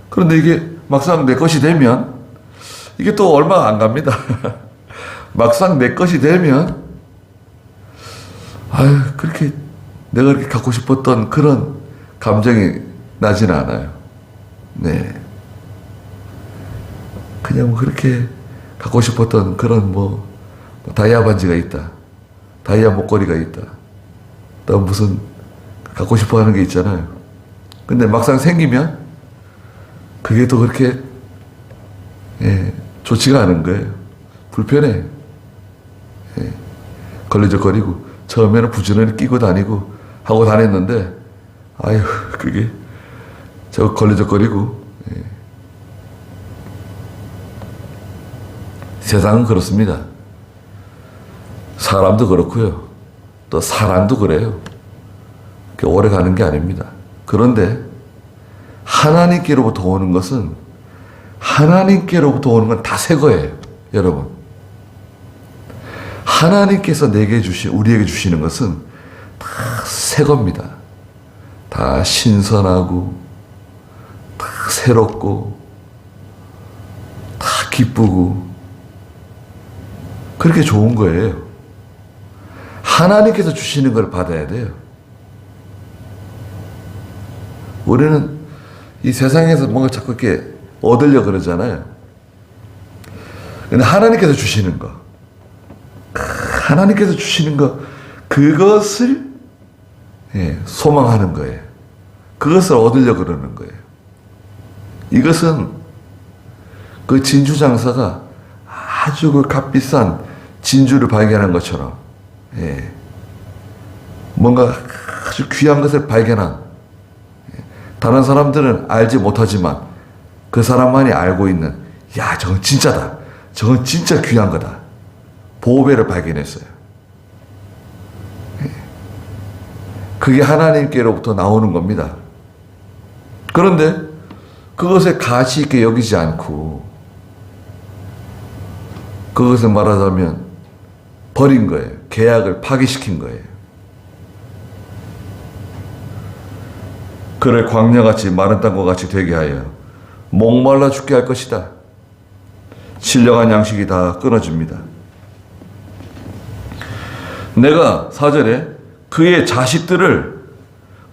그런데 이게 막상 내 것이 되면 이게 또 얼마 안 갑니다. 막상 내 것이 되면 아유, 그렇게 내가 그렇게 갖고 싶었던 그런 감정이 나지는 않아요. 네. 그냥 뭐 그렇게 갖고 싶었던 그런 뭐 다이아 반지가 있다. 다이아 목걸이가 있다. 또 무슨 갖고 싶어 하는 게 있잖아요. 근데 막상 생기면 그게 또 그렇게 예, 좋지가 않은 거예요. 불편해. 예, 걸리적거리고 처음에는 부지런히 끼고 다니고 하고 다녔는데 아유 그게 저 걸리적거리고 예. 세상은 그렇습니다. 사람도 그렇고요. 또 사람도 그래요. 오래 가는 게 아닙니다. 그런데 하나님께로부터 오는 것은 하나님께로부터 오는 건 다 새 거예요. 여러분. 하나님께서 우리에게 주시는 것은 다 새 겁니다. 다 신선하고 다 새롭고 다 기쁘고 그렇게 좋은 거예요. 하나님께서 주시는 걸 받아야 돼요. 우리는 이 세상에서 뭔가 자꾸 이렇게 얻으려 그러잖아요. 근데 하나님께서 주시는 거, 하나님께서 주시는 거, 그것을 소망하는 거예요. 그것을 얻으려 그러는 거예요. 이것은 그 진주 장사가 아주 그 값비싼 진주를 발견한 것처럼, 뭔가 아주 귀한 것을 발견한, 다른 사람들은 알지 못하지만 그 사람만이 알고 있는, 야, 저건 진짜다. 저건 진짜 귀한 거다. 보배를 발견했어요. 그게 하나님께로부터 나오는 겁니다. 그런데 그것을 가치 있게 여기지 않고 그것을 말하자면 버린 거예요. 계약을 파기시킨 거예요. 그를 광야같이 마른 땅과 같이 되게 하여 목말라 죽게 할 것이다. 신령한 양식이 다 끊어집니다. 내가 4절에 그의 자식들을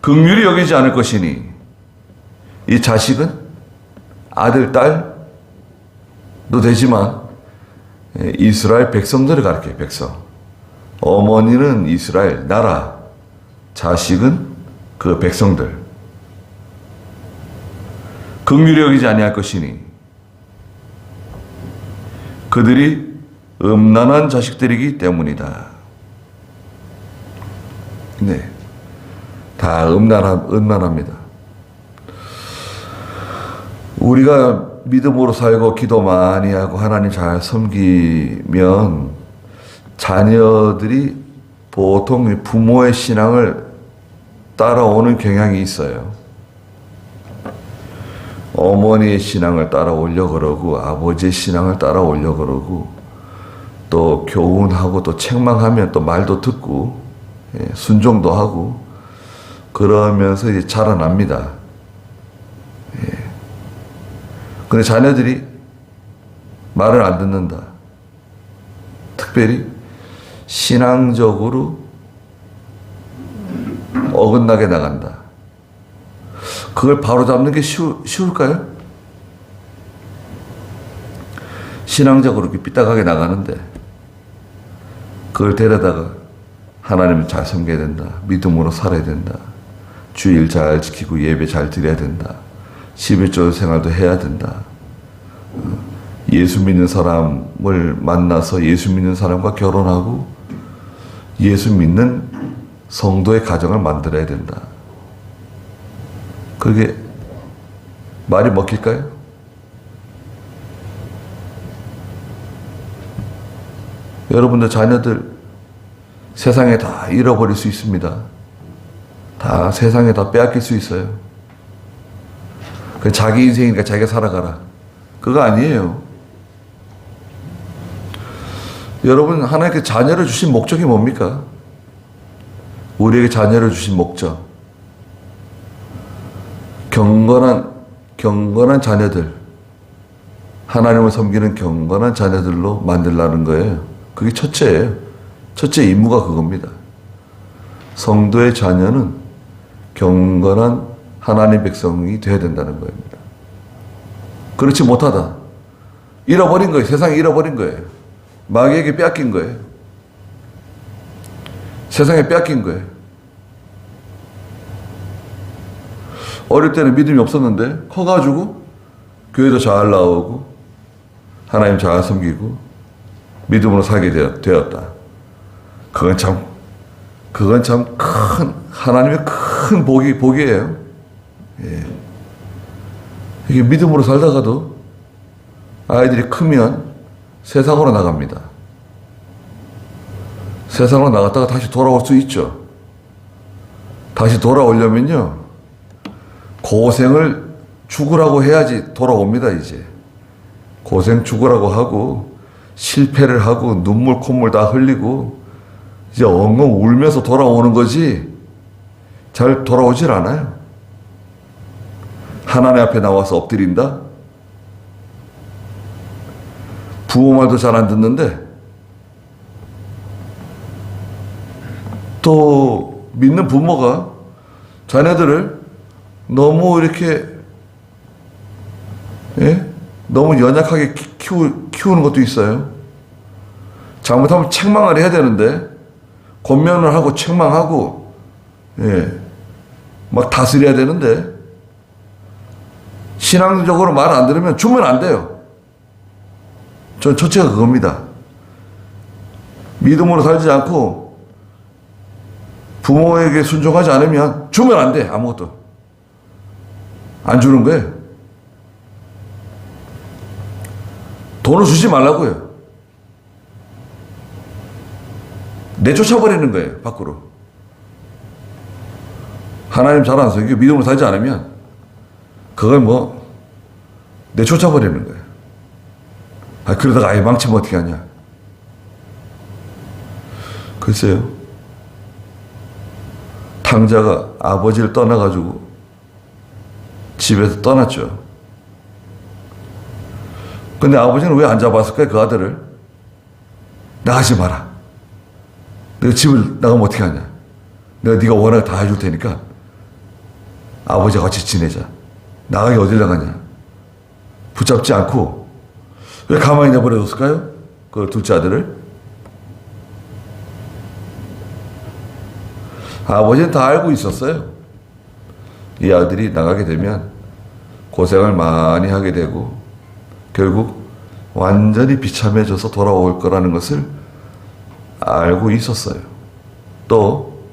긍휼히 여기지 않을 것이니, 이 자식은 아들, 딸도 되지만 이스라엘 백성들을 가리켜요. 백성. 어머니는 이스라엘 나라, 자식은 그 백성들. 긍휼히 여기지 아니할 것이니 그들이 음란한 자식들이기 때문이다. 네. 다 음란합니다. 우리가 믿음으로 살고 기도 많이 하고 하나님 잘 섬기면 자녀들이 보통 부모의 신앙을 따라오는 경향이 있어요. 어머니의 신앙을 따라오려고 그러고 아버지의 신앙을 따라오려고 그러고 또 교훈하고 또 책망하면 또 말도 듣고 순종도 하고 그러면서 이제 자라납니다. 근데 자녀들이 말을 안 듣는다. 특별히 신앙적으로 어긋나게 나간다. 그걸 바로잡는 게 쉬울까요? 신앙적으로 이렇게 삐딱하게 나가는데 그걸 데려다가 하나님을 잘 섬겨야 된다. 믿음으로 살아야 된다. 주일 잘 지키고 예배 잘 드려야 된다. 11조 생활도 해야 된다. 예수 믿는 사람을 만나서 예수 믿는 사람과 결혼하고 예수 믿는 성도의 가정을 만들어야 된다. 그게 말이 먹힐까요? 여러분들 자녀들 세상에 다 잃어버릴 수 있습니다. 다 세상에 다 빼앗길 수 있어요. 그 자기 인생이니까 자기가 살아가라. 그거 아니에요. 여러분 하나님께 자녀를 주신 목적이 뭡니까? 우리에게 자녀를 주신 목적. 경건한 자녀들. 하나님을 섬기는 경건한 자녀들로 만들라는 거예요. 그게 첫째예요. 첫째 임무가 그겁니다. 성도의 자녀는 경건한 하나님 백성이 되어야 된다는 겁니다. 그렇지 못하다. 잃어버린 거예요. 세상에 잃어버린 거예요. 마귀에게 빼앗긴 거예요. 세상에 빼앗긴 거예요. 어릴 때는 믿음이 없었는데 커가지고 교회도 잘 나오고 하나님 잘 섬기고 믿음으로 살게 되었다. 그건 참 큰 하나님의 큰 복이에요. 예. 이게 믿음으로 살다가도 아이들이 크면 세상으로 나갑니다. 세상으로 나갔다가 다시 돌아올 수 있죠. 다시 돌아오려면요, 고생을 죽으라고 해야지 돌아옵니다, 이제. 고생 죽으라고 하고, 실패를 하고, 눈물, 콧물 다 흘리고, 이제 엉엉 울면서 돌아오는 거지, 잘 돌아오질 않아요. 하나님 앞에 나와서 엎드린다? 부모 말도 잘 안 듣는데, 또 믿는 부모가 자녀들을 너무 이렇게 너무 연약하게 키우는 것도 있어요. 잘못하면 책망을 해야 되는데 권면을 하고 책망하고 막 다스려야 되는데 신앙적으로 말 안 들으면 주면 안 돼요. 전 첫째가 그겁니다. 믿음으로 살지 않고 부모에게 순종하지 않으면 주면 안 돼. 아무것도 안 주는 거예요. 돈을 주지 말라고요. 내쫓아버리는 거예요. 밖으로. 하나님 잘 안 섬기고 믿음으로 살지 않으면 그걸 내쫓아버리는 거예요. 그러다가 아예 망치면 어떻게 하냐. 글쎄요. 탕자가 아버지를 떠나가지고 집에서 떠났죠. 근데 아버지는 왜 안 잡았을까요? 그 아들을. 나가지 마라. 내가 집을 나가면 어떻게 하냐. 내가 네가 원하게 다 해줄 테니까 아버지와 같이 지내자. 나가기 어딜 나가냐. 붙잡지 않고 왜 가만히 내버려뒀을까요? 그 둘째 아들을. 아버지는 다 알고 있었어요. 이 아들이 나가게 되면 고생을 많이 하게 되고 결국 완전히 비참해져서 돌아올 거라는 것을 알고 있었어요. 또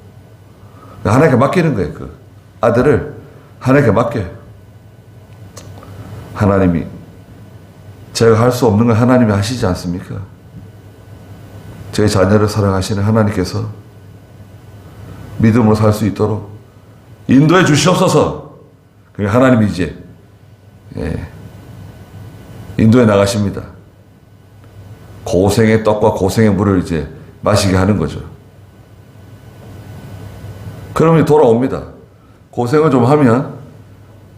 하나님께 맡기는 거예요. 그 아들을 하나님께 맡겨요. 하나님이, 제가 할 수 없는 걸 하나님이 하시지 않습니까? 제 자녀를 사랑하시는 하나님께서 믿음으로 살 수 있도록 인도해 주시옵소서. 하나님이 이제 인도에 나가십니다. 고생의 떡과 고생의 물을 이제 마시게 하는 거죠. 그러면 돌아옵니다. 고생을 좀 하면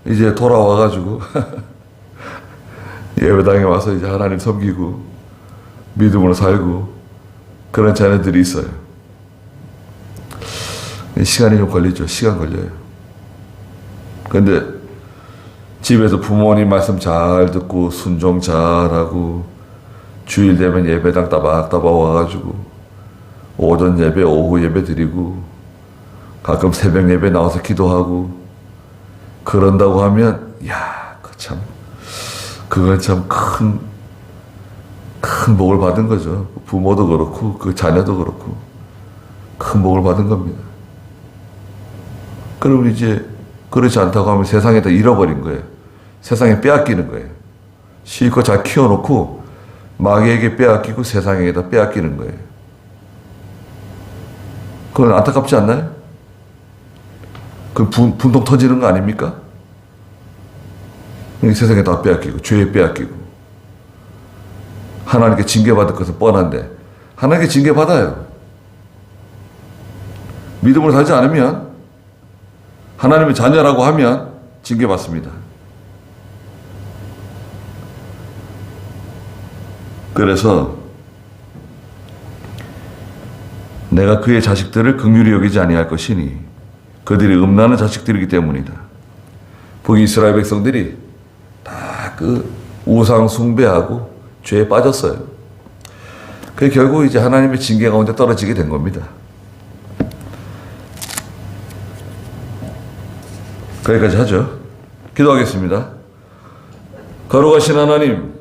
이제 돌아와가지고 예배당에 와서 이제 하나님 섬기고 믿음으로 살고 그런 자녀들이 있어요. 시간이 좀 걸리죠. 시간 걸려요. 근데 집에서 부모님 말씀 잘 듣고 순종 잘하고 주일 되면 예배당 따박따박 와가지고 오전 예배, 오후 예배 드리고 가끔 새벽 예배 나와서 기도하고 그런다고 하면 그건 참 큰 복을 받은 거죠. 부모도 그렇고 그 자녀도 그렇고 큰 복을 받은 겁니다. 그러면 이제 그렇지 않다고 하면 세상에다 잃어버린 거예요. 세상에 빼앗기는 거예요. 실컷 잘 키워놓고 마귀에게 빼앗기고 세상에다 빼앗기는 거예요. 그건 안타깝지 않나요? 그 분통 터지는 거 아닙니까? 세상에 다 빼앗기고 죄에 빼앗기고 하나님께 징계받을 것은 뻔한데 하나님께 징계받아요. 믿음으로 살지 않으면 하나님의 자녀라고 하면 징계받습니다. 그래서 내가 그의 자식들을 긍휼히 여기지 아니할 것이니 그들이 음란한 자식들이기 때문이다. 북이스라엘 백성들이 다 그 우상 숭배하고 죄에 빠졌어요. 그 결국 이제 하나님의 징계 가운데 떨어지게 된 겁니다. 거기까지 하죠. 기도하겠습니다. 거룩하신 하나님,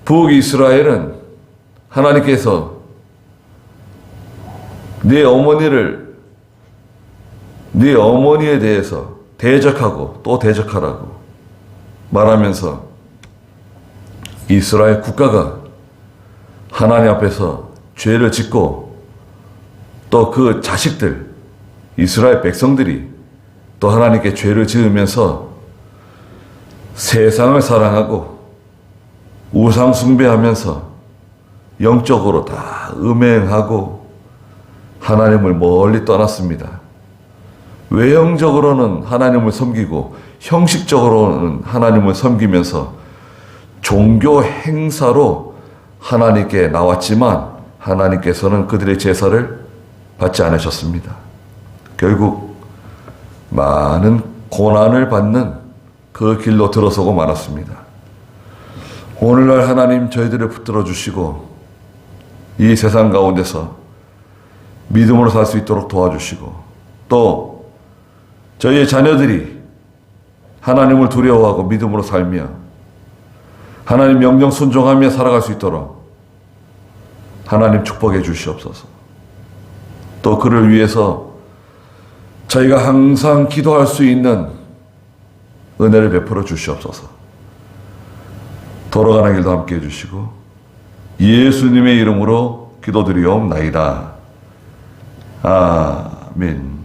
북이스라엘은 하나님께서 네 어머니에 대해서 대적하고 또 대적하라고 말하면서 이스라엘 국가가 하나님 앞에서 죄를 짓고 또 그 자식들, 이스라엘 백성들이 또 하나님께 죄를 지으면서 세상을 사랑하고 우상 숭배하면서 영적으로 다 음행하고 하나님을 멀리 떠났습니다. 외형적으로는 하나님을 섬기고 형식적으로는 하나님을 섬기면서 종교 행사로 하나님께 나왔지만 하나님께서는 그들의 제사를 받지 않으셨습니다. 결국 많은 고난을 받는 그 길로 들어서고 말았습니다. 오늘날 하나님 저희들을 붙들어 주시고 이 세상 가운데서 믿음으로 살 수 있도록 도와주시고 또 저희의 자녀들이 하나님을 두려워하고 믿음으로 살며 하나님 명령 순종하며 살아갈 수 있도록 하나님 축복해 주시옵소서. 또 그를 위해서 저희가 항상 기도할 수 있는 은혜를 베풀어 주시옵소서. 돌아가는 길도 함께 해주시고 예수님의 이름으로 기도드리옵나이다. 아멘.